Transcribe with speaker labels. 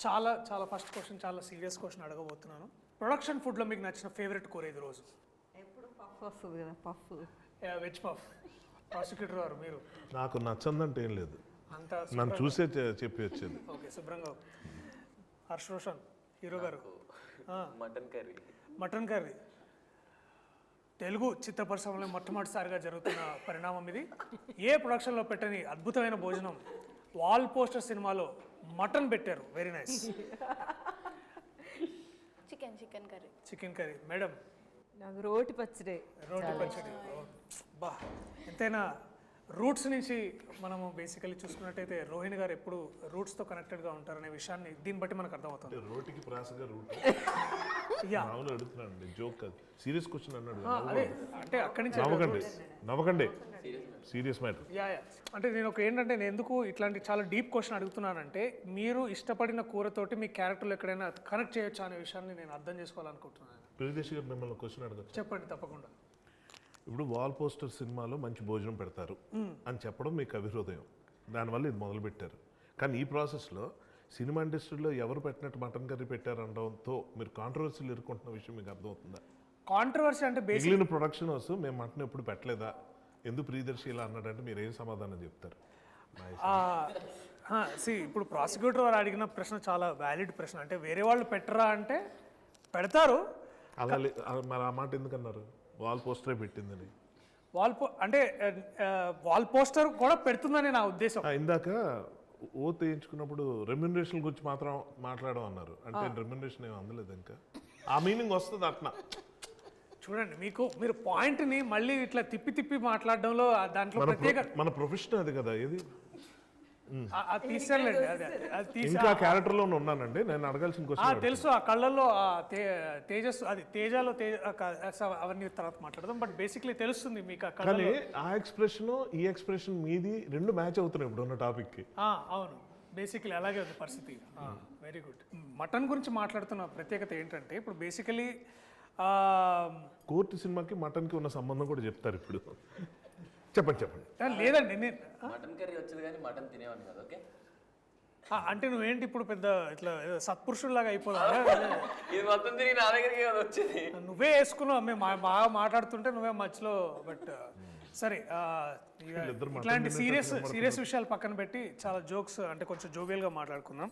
Speaker 1: చాలా చాలా first question చాలా సీరియస్ క్వశ్చన్ అడగబోతున్నాను. ప్రొడక్షన్ ఫుడ్లో మీకు నచ్చిన ఫేవరెట్ కూర ఇది రోజు?
Speaker 2: ఎప్పుడు పఫ్ వస్తుంది కదా, పఫ్.
Speaker 1: Veg puff. ప్రాసిక్యూటర్ గారు మీరు?
Speaker 3: నాకు నచ్చందంటే ఏం లేదు,
Speaker 1: అంతా
Speaker 3: నన్ను చూసే చెప్పి వచ్చేది.
Speaker 1: ఓకే, శుభ్రంగా. హర్ష్ రోషన్ హీరో గారు?
Speaker 4: Mutton curry.
Speaker 1: Mutton curry Telugu చిత్ర పరిశ్రమలో మొట్టమొదటిసారిగా జరుగుతున్న పరిణామం ఇది. ఏ ప్రొడక్షన్లో పెట్టని అద్భుతమైన భోజనం. వాల్ పోస్టర్ సినిమాలో మటన్ పెట్టారు. Very nice.
Speaker 5: Chicken curry.
Speaker 1: Chicken curry. Madam?
Speaker 2: నాకు రోటి పచ్చడి.
Speaker 1: రోటి పచ్చడి. బా, ఎంతైనా రూట్స్ నుంచి మనము బేసికలీ చూసుకున్నట్టయితే రోహిణి గారు ఎప్పుడు రూట్స్తో కనెక్టెడ్గా ఉంటారనే విషయాన్ని దీన్ని బట్టి మనకు అర్థమవుతుంది.
Speaker 3: రోటికి ప్రాసగా రూట్
Speaker 1: యా,
Speaker 3: అవును అడుగుతున్నాను, జోక్ కాదు, సీరియస్ క్వశ్చన్ అన్నాడు.
Speaker 1: అదే అంటే అక్కడి నుంచి
Speaker 3: నవ్వకండి, సీరియస్ మ్యాటర్.
Speaker 1: యా యా అంటే నేను ఏంటంటే నేను ఎందుకు ఇట్లాంటి చాలా డీప్ క్వశ్చన్ అడుగుతున్నానంటే మీరు ఇష్టపడిన కూరతోటి మీ క్యారెక్టర్లో ఎక్కడైనా కనెక్ట్ చేయొచ్చు అనే విషయాన్ని నేను అర్థం చేసుకోవాలనుకుంటున్నాను.
Speaker 3: ప్రియదర్శి గారు మిమ్మల్ని క్వశ్చన్ అడగచ్చు.
Speaker 1: చెప్పండి తప్పకుండా.
Speaker 3: ఇప్పుడు వాల్ పోస్టర్ సినిమాలో మంచి భోజనం పెడతారు అని చెప్పడం మీకు అభిహృదయం, దానివల్ల ఇది మొదలు పెట్టారు. కానీ ఈ ప్రాసెస్లో సినిమా ఇండస్ట్రీలో ఎవరు పెట్టినట్టు మటన్ కర్రీ పెట్టారనడంతో మీరు కాంట్రవర్సీలు ఎదుర్కొంటున్న విషయం మీకు అర్థమవుతుందా?
Speaker 1: కాంట్రవర్సీ అంటే
Speaker 3: మిగిలిన ప్రొడక్షన్ హౌస్ మేము మటన్ ఎప్పుడు పెట్టలేదా, ఎందుకు ప్రియదర్శి ఇలా అన్నాడంటే మీరు ఏం సమాధానం చెప్తారు?
Speaker 1: ఇప్పుడు ప్రాసిక్యూటర్ వారు అడిగిన ప్రశ్న చాలా వ్యాలిడ్ ప్రశ్న. అంటే వేరే వాళ్ళు పెట్టరా అంటే పెడతారు.
Speaker 3: అలా మరి ఆ మాట ఎందుకన్నారు? వాల్ పోస్టరే పెట్టిందని.
Speaker 1: అంటే వాల్ పోస్టర్ కూడా పెడుతుందని నా ఉద్దేశం.
Speaker 3: ఇందాక ఓ వేయించుకున్నప్పుడు రెమ్యునరేషన్ గురించి మాత్రం మాట్లాడడం అన్నారు, అంటే రెమ్యునరేషన్ ఏమి అందలేదు ఇంకా. ఆ మీనింగ్ వస్తుంది అట్లా.
Speaker 1: చూడండి, మీరు పాయింట్ని మళ్ళీ ఇట్లా తిప్పి తిప్పి మాట్లాడడంలో దాంట్లో ప్రత్యేక
Speaker 3: మన ప్రొఫెషన్ అది కదా. ఇది
Speaker 1: తీసానులేండి, అది
Speaker 3: ఇంకా క్యారెక్టర్ లో ఉన్నానండి. నేను అడగాల్సిన క్వశ్చన్
Speaker 1: తెలుసు. ఆ కళ్ళల్లో తేజస్సు, అది తేజాలో అవన్నీ తర్వాత మాట్లాడదాం. బట్ బేసిక్లీ తెలుస్తుంది మీకు ఆ కళ్ళలో.
Speaker 3: ఆ ఎక్స్ప్రెషన్ ఈ ఎక్స్ప్రెషన్ మీది రెండు మ్యాచ్ అవుతున్నాయి ఇప్పుడు ఉన్న టాపిక్ కి.
Speaker 1: అవును, బేసిక్లీ అలాగే ఉంది పరిస్థితి. Very good. మటన్ గురించి మాట్లాడుతున్న ప్రత్యేకత ఏంటంటే ఇప్పుడు బేసికలీ
Speaker 3: కోర్టు సినిమాకి మటన్ కి ఉన్న సంబంధం కూడా చెప్తారు ఇప్పుడు. చెప్పండి.
Speaker 1: లేదండి,
Speaker 4: మటన్ కర్రీ వచ్చేది కానీ మటన్ తినేవాడిని కదా. ఓకే,
Speaker 1: అంటే నువ్వేంటి ఇప్పుడు పెద్ద ఇట్లా సత్పురుషుల్లాగా అయిపోదా?
Speaker 4: ఇది మొత్తం తిరిగి నా దగ్గరికి కదా వచ్చేది.
Speaker 1: నువ్వే వేసుకున్నావు, మేము బాగా మాట్లాడుతుంటే నువ్వే మధ్యలో. బట్ సరే, ఇట్లాంటి సీరియస్ విషయాలు పక్కన పెట్టి చాలా జోక్స్ అంటే కొంచెం జోవియల్గా మాట్లాడుకుందాం.